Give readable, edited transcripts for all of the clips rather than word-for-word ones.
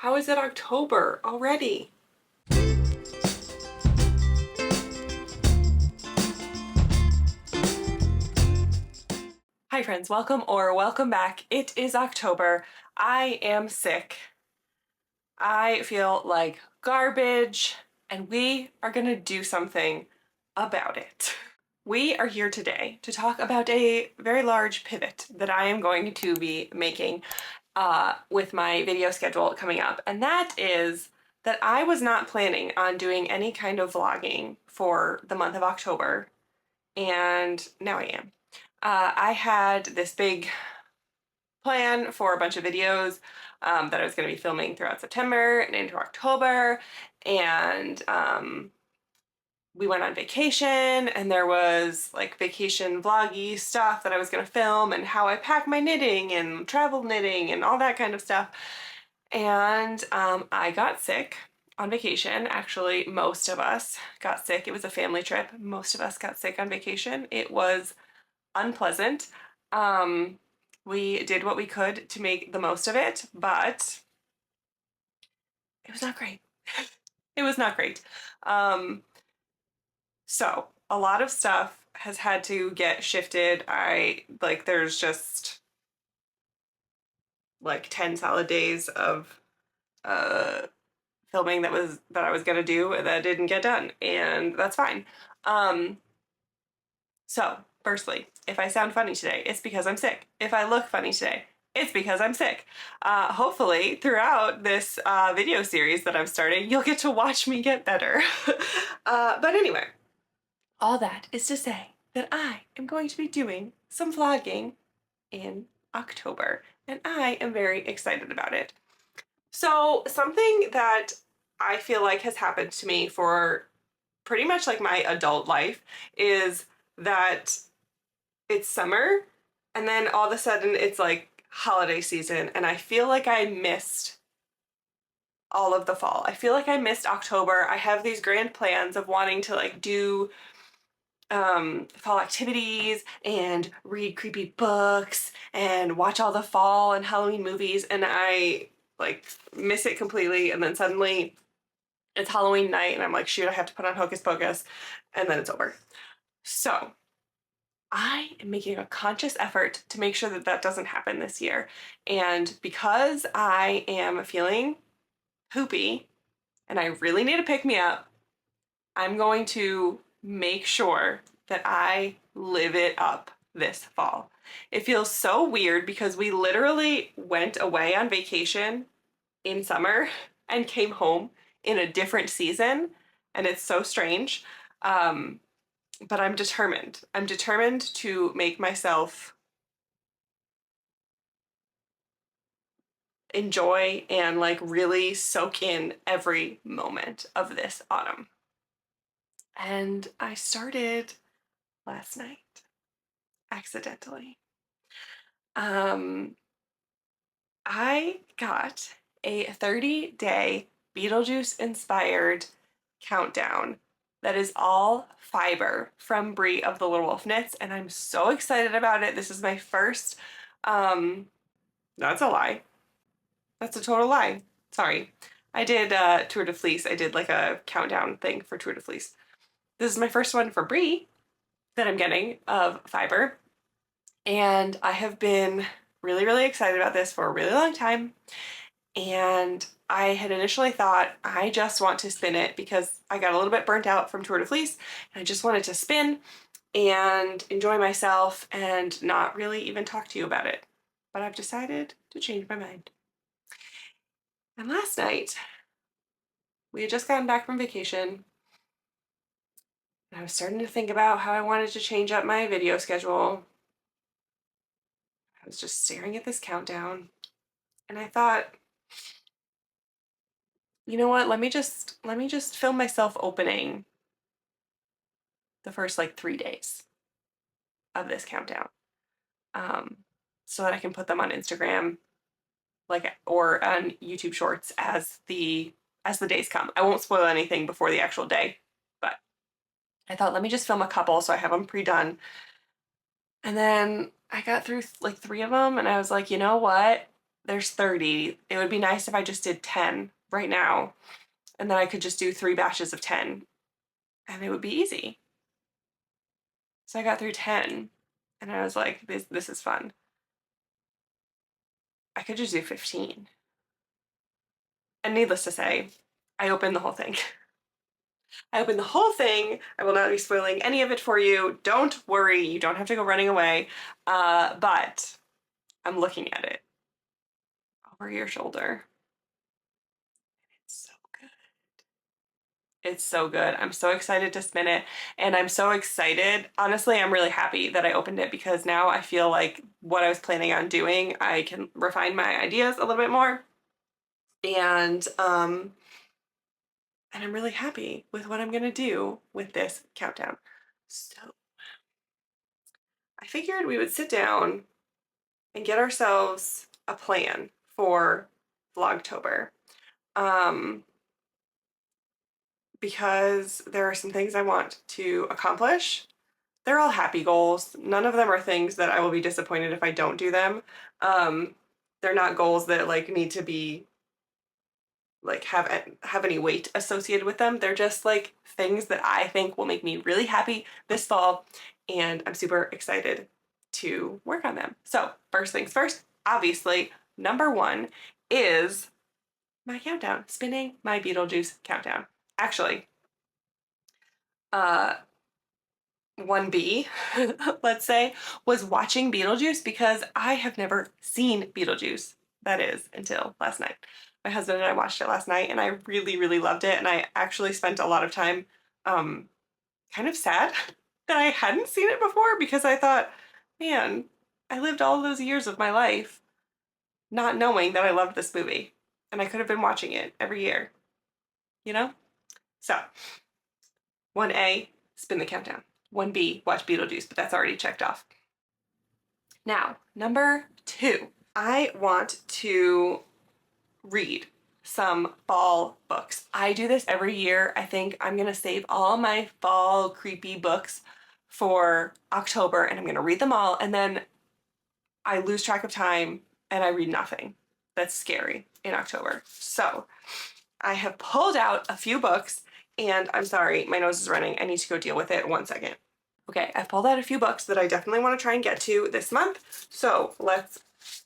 How is it October already? Hi friends, welcome back. It is October. I am sick. I feel like garbage, and we are gonna do something about it. We are here today to talk about a very large pivot that I am going to be making with my video schedule coming up, and that is that I was not planning on doing any kind of vlogging for the month of October, and now I am. I had this big plan for a bunch of videos that I was going to be filming throughout September and into October, and we went on vacation, and there was like vacation vloggy stuff that I was going to film, and how I pack my knitting and travel knitting and all that kind of stuff. And I got sick on vacation. Actually, most of us got sick. It was a family trip. Most of us got sick on vacation. It was unpleasant. We did what we could to make the most of it, but it was not great. It was not great. So a lot of stuff has had to get shifted. There's just like 10 solid days of uh filming that I was gonna do that didn't get done, and that's fine. So firstly, if I sound funny today, it's because I'm sick. If I look funny today, it's because I'm sick. Hopefully throughout this video series that I'm starting, you'll get to watch me get better. But anyway, all that is to say that I am going to be doing some vlogging in October, and I am very excited about it. So something that I feel like has happened to me for pretty much like my adult life is that it's summer, and then all of a sudden it's like holiday season, and I feel like I missed all of the fall. I feel like I missed October. I have these grand plans of wanting to like do fall activities and read creepy books and watch all the fall and Halloween movies, and I like miss it completely, and then suddenly it's Halloween night and I'm like, shoot, I have to put on Hocus Pocus, and then it's over. So I am making a conscious effort to make sure that that doesn't happen this year. And because I am feeling poopy and I really need to pick me up, I'm going to make sure that I live it up this fall. It feels so weird because we literally went away on vacation in summer and came home in a different season, and it's so strange. But I'm determined. I'm determined to make myself enjoy and like really soak in every moment of this autumn. And I started last night, accidentally. Um, I got a 30-day Beetlejuice inspired countdown that is all fiber from Brie of the Little Wolf Knits, and I'm so excited about it. This is my first, that's a lie. That's a total lie. Sorry. I did Tour de Fleece. I did like a countdown thing for Tour de Fleece. This is my first one for Brie that I'm getting of fiber, and I have been really, really excited about this for a really long time. And I had initially thought I just want to spin it because I got a little bit burnt out from Tour de Fleece, and I just wanted to spin and enjoy myself and not really even talk to you about it. But I've decided to change my mind. And last night, we had just gotten back from vacation, and I was starting to think about how I wanted to change up my video schedule. I was just staring at this countdown, and I thought, you know what, let me just film myself opening the first like 3 days of this countdown, um, so that I can put them on Instagram, like, or on YouTube Shorts as the days come. I won't spoil anything before the actual day, but I thought, let me just film a couple so I have them pre-done. And then I got through like 3 of them, and I was like, you know what? there's 30. It would be nice if I just did 10 right now, and then I could just do 3 batches of 10, and it would be easy. So I got through 10, and I was like, this is fun. I could just do 15. And needless to say, I opened the whole thing. I opened the whole thing. I will not be spoiling any of it for you. Don't worry, you don't have to go running away. But I'm looking at it over your shoulder. It's so good. It's so good. I'm so excited to spin it, and I'm so excited. Honestly, I'm really happy that I opened it because now I feel like what I was planning on doing, I can refine my ideas a little bit more. And I'm really happy with what I'm gonna do with this countdown. So I figured we would sit down and get ourselves a plan for Vlogtober. Um, because there are some things I want to accomplish. They're all happy goals. None of them are things that I will be disappointed if I don't do them. Um, they're not goals that like need to be like have any weight associated with them. They're just like things that I think will make me really happy this fall, and I'm super excited to work on them. So first things first, obviously, number one is my countdown, spinning my Beetlejuice countdown. Actually, uh, 1B, let's say, was watching Beetlejuice because I have never seen Beetlejuice, that is, until last night. My husband and I watched it last night, and I really, really loved it, and I actually spent a lot of time kind of sad that I hadn't seen it before because I thought, man, I lived all those years of my life not knowing that I loved this movie, and I could have been watching it every year, you know? So, 1A, spin the countdown. 1B, watch Beetlejuice, but that's already checked off. Now, number 2, I want to read some fall books. I do this every year. I think I'm gonna save all my fall creepy books for October, and I'm gonna read them all, and then I lose track of time and I read nothing. That's scary in October. So I have pulled out a few books, and I'm sorry, my nose is running. I need to go deal with it. 1 second. Okay, I've pulled out a few books that I definitely want to try and get to this month. So let's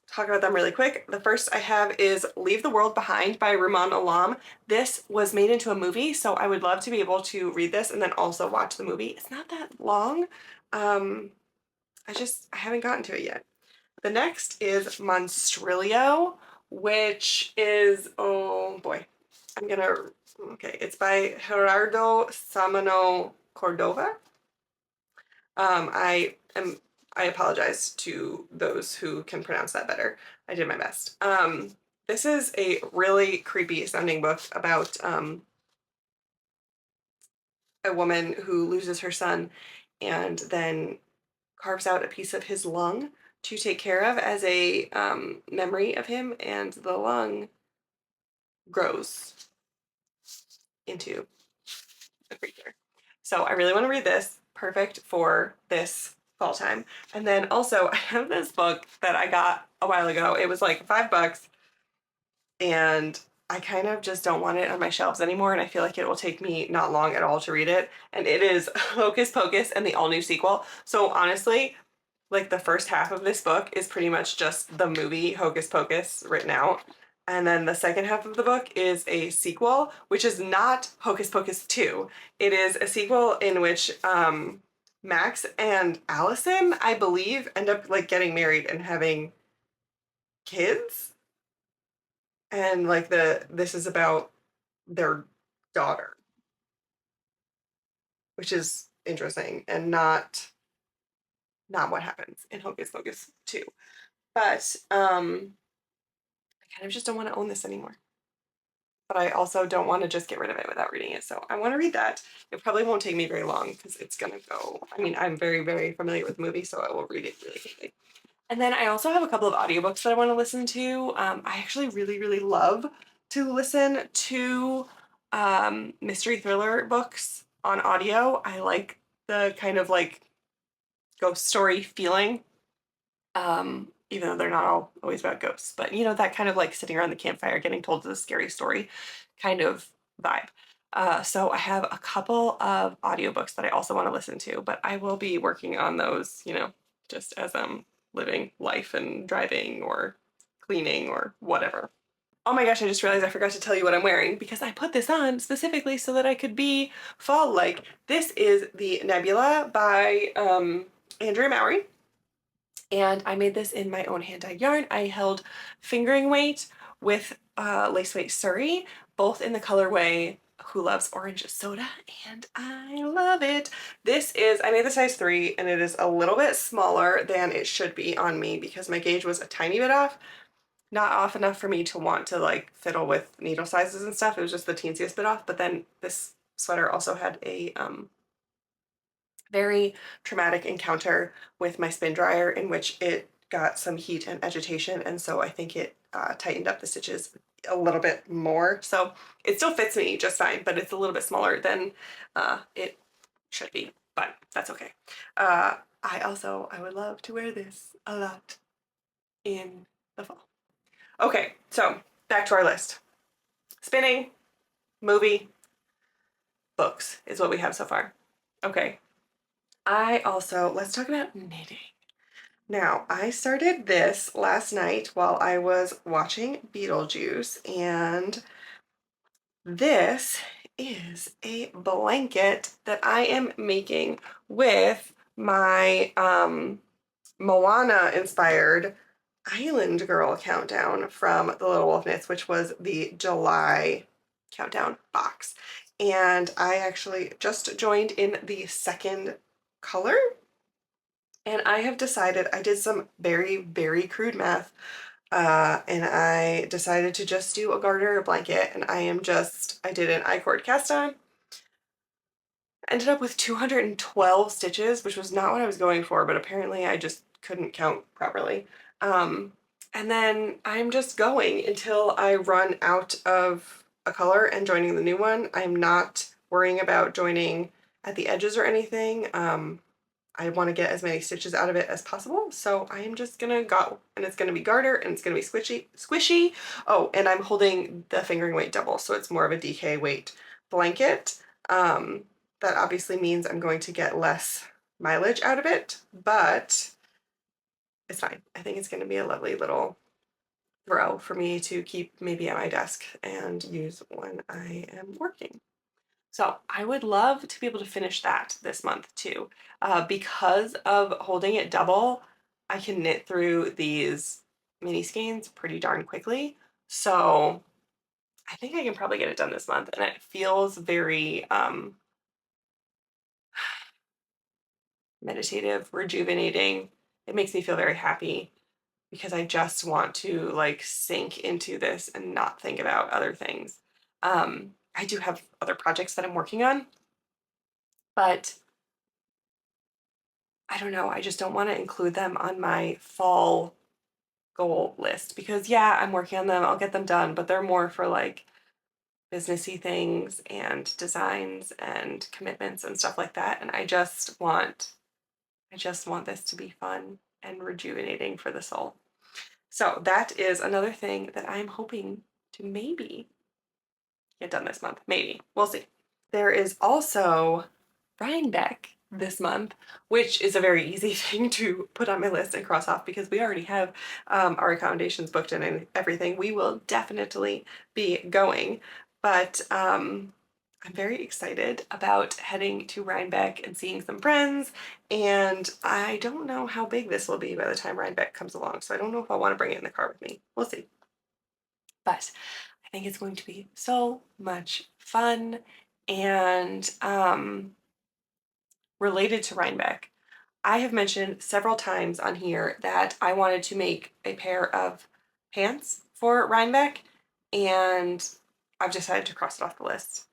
talk about them really quick. The first I have is Leave the World Behind by Rumaan Alam. This was made into a movie, so I would love to be able to read this and then also watch the movie. It's not that long. I haven't gotten to it yet. The next is Monstrilio, which is, oh boy, it's by Gerardo Samano Cordova. I apologize to those who can pronounce that better. I did my best. This is a really creepy sounding book about a woman who loses her son and then carves out a piece of his lung to take care of as a memory of him, and the lung grows into a creature. So I really want to read this. Perfect for this fall time. And then also I have this book that I got a while ago. It was like $5, and I kind of just don't want it on my shelves anymore, and I feel like it will take me not long at all to read it. And it is Hocus Pocus and the all-new sequel. So honestly, like the first half of this book is pretty much just the movie Hocus Pocus written out. And then the second half of the book is a sequel, which is not Hocus Pocus 2. It is a sequel in which Max and Allison, I believe, end up like getting married and having kids. And like this is about their daughter, which is interesting and not what happens in Hocus Pocus 2. But I kind of just don't want to own this anymore. But I also don't want to just get rid of it without reading it. So I want to read that. It probably won't take me very long because it's going to go. I mean, I'm very, very familiar with the movie, so I will read it really quickly. And then I also have a couple of audiobooks that I want to listen to. I actually really, really love to listen to mystery thriller books on audio. I like the kind of like ghost story feeling. even though they're not all always about ghosts, but you know, that kind of like sitting around the campfire getting told the scary story kind of vibe. So I have a couple of audiobooks that I also want to listen to, but I will be working on those, you know, just as I'm living life and driving or cleaning or whatever. Oh my gosh, I just realized I forgot to tell you what I'm wearing because I put this on specifically so that I could be fall-like. This is the Nebula by Andrea Mowry, and I made this in my own hand-dyed yarn. I held fingering weight with lace weight Surrey, both in the colorway Who Loves Orange Soda, and I love it. This is, I made the size 3, and it is a little bit smaller than it should be on me because my gauge was a tiny bit off. Not off enough for me to want to like fiddle with needle sizes and stuff. It was just the teensiest bit off, but then this sweater also had a very traumatic encounter with my spin dryer in which it got some heat and agitation, and so I think it tightened up the stitches a little bit more. So it still fits me just fine, but it's a little bit smaller than it should be, but that's okay. I would love to wear this a lot in the fall. Okay, so back to our list. Spinning, movie, books is what we have so far. Okay, let's talk about knitting. Now, I started this last night while I was watching Beetlejuice, and this is a blanket that I am making with my Moana inspired Island Girl countdown from the Little Wolf Knits, which was the July countdown box. And I actually just joined in the second color, and I have decided, I did some very, very crude math, and I decided to just do a garter blanket, and I did an I-cord cast on. Ended up with 212 stitches, which was not what I was going for, but apparently I just couldn't count properly. And then I'm just going until I run out of a color and joining the new one. I'm not worrying about joining at the edges or anything. I want to get as many stitches out of it as possible, so I am just gonna go, and it's gonna be garter and it's gonna be squishy. Oh, and I'm holding the fingering weight double, so it's more of a DK weight blanket. That obviously means I'm going to get less mileage out of it, but it's fine. I think it's going to be a lovely little throw for me to keep maybe at my desk and use when I am working. So I would love to be able to finish that this month too. Because of holding it double, I can knit through these mini skeins pretty darn quickly. So I think I can probably get it done this month, and it feels very meditative, rejuvenating. It makes me feel very happy because I just want to like sink into this and not think about other things. I do have other projects that I'm working on, but I don't know, I just don't want to include them on my fall goal list because yeah, I'm working on them, I'll get them done, but they're more for like businessy things and designs and commitments and stuff like that. And I just want this to be fun and rejuvenating for the soul. So that is another thing that I'm hoping to maybe get done this month. Maybe. We'll see. There is also Rhinebeck this month, which is a very easy thing to put on my list and cross off because we already have our accommodations booked in and everything. We will definitely be going, but I'm very excited about heading to Rhinebeck and seeing some friends, and I don't know how big this will be by the time Rhinebeck comes along, so I don't know if I want to bring it in the car with me. We'll see. But I think it's going to be so much fun, and related to Rhinebeck, I have mentioned several times on here that I wanted to make a pair of pants for Rhinebeck, and I've decided to cross it off the list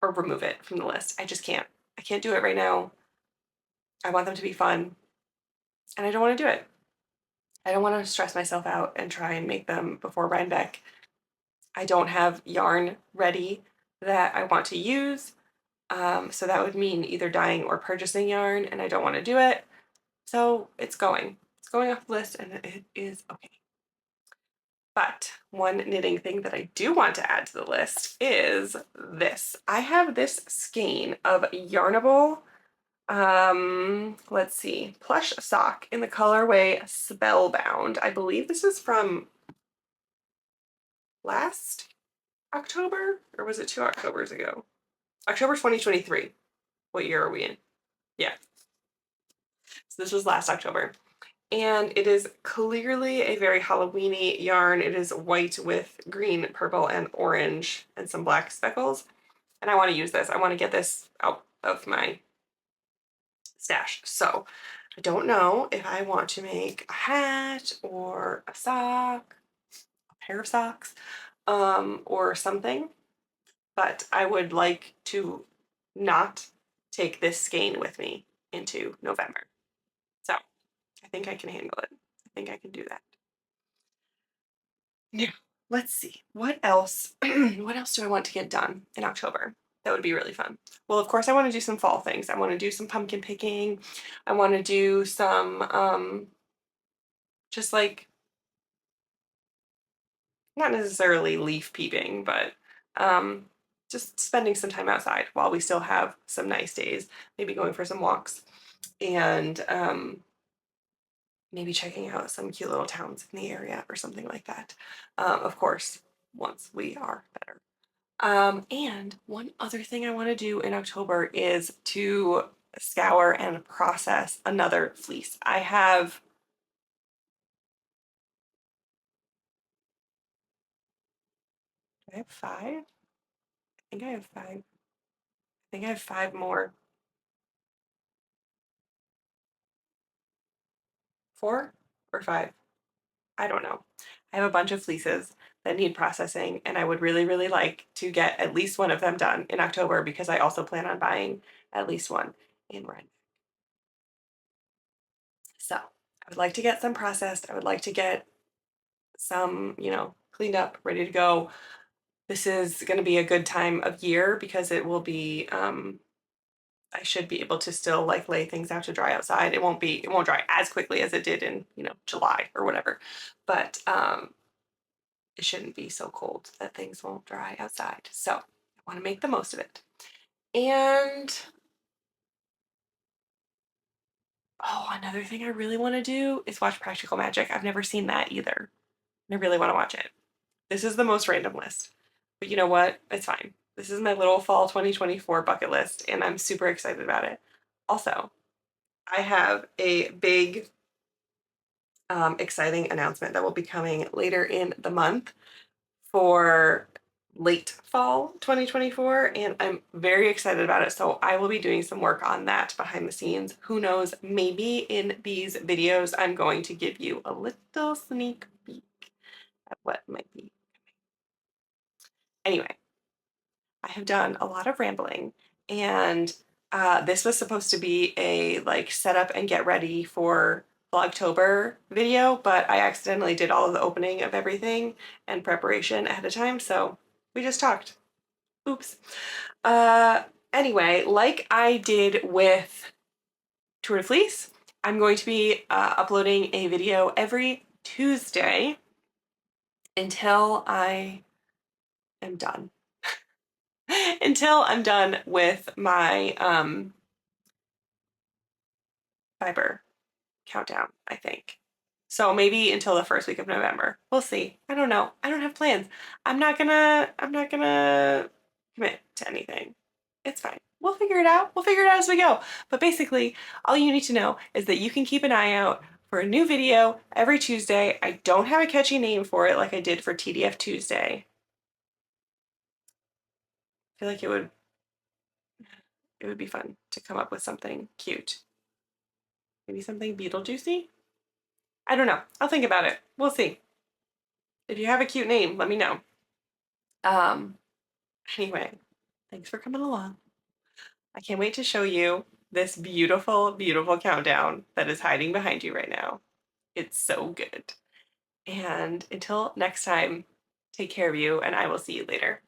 or remove it from the list. I just can't. I can't do it right now. I want them to be fun, and I don't want to do it. I don't want to stress myself out and try and make them before Rhinebeck. I don't have yarn ready that I want to use, so that would mean either dyeing or purchasing yarn, and I don't want to do it. So it's going. It's going off the list and it is okay. But one knitting thing that I do want to add to the list is this. I have this skein of Yarnable, let's see, plush sock in the colorway Spellbound. I believe this is from last October, or was it 2 Octobers ago? October 2023. What year are we in? Yeah. So this was last October. And it is clearly a very Halloween-y yarn. It is white with green, purple, and orange, and some black speckles. And I want to use this. I want to get this out of my stash. So I don't know if I want to make a hat or a sock, a pair of socks, or something, but I would like to not take this skein with me into November. So I think I can handle it. I think I can do that. Yeah. Let's see. What else? What else do I want to get done in October? That would be really fun. Well, of course, I want to do some fall things. I want to do some pumpkin picking. I want to do some just like not necessarily leaf peeping, but just spending some time outside while we still have some nice days. Maybe going for some walks and maybe checking out some cute little towns in the area or something like that. Of course, once we are better. And one other thing I want to do in October is to scour and process another fleece. I have five? I think I have five. I think I have five more. Four or five? I don't know. I have a bunch of fleeces that need processing, and I would really, really like to get at least one of them done in October because I also plan on buying at least one in Red. So I would like to get some processed. I would like to get some, cleaned up, ready to go. This is going to be a good time of year because it will be, I should be able to still like lay things out to dry outside. It won't dry as quickly as it did in, July or whatever, but it shouldn't be so cold that things won't dry outside. So I want to make the most of it. And oh, another thing I really want to do is watch Practical Magic. I've never seen that either. I really want to watch it. This is the most random list, but you know what? It's fine. This is my little fall 2024 bucket list, and I'm super excited about it. Also, I have a big, exciting announcement that will be coming later in the month for late fall 2024, and I'm very excited about it. So I will be doing some work on that behind the scenes. Who knows, maybe in these videos, I'm going to give you a little sneak peek at what might be. Anyway, I have done a lot of rambling, and this was supposed to be a like set up and get ready for Vlogtober video, but I accidentally did all of the opening of everything and preparation ahead of time, so we just talked. Oops. Uh, anyway, like I did with Tour de Fleece, I'm going to be uploading a video every Tuesday until I am done. Until I'm done with my fiber countdown, I think. So maybe until the first week of November. We'll see. I don't know. I don't have plans. I'm not gonna commit to anything. It's fine. We'll figure it out. We'll figure it out as we go. But basically, all you need to know is that you can keep an eye out for a new video every Tuesday. I don't have a catchy name for it like I did for TDF Tuesday. I feel like it would be fun to come up with something cute. Maybe something Beetlejuicy? I don't know. I'll think about it. We'll see. If you have a cute name, let me know. Um, anyway, thanks for coming along. I can't wait to show you this beautiful, beautiful countdown that is hiding behind you right now. It's so good. And until next time, take care of you, and I will see you later.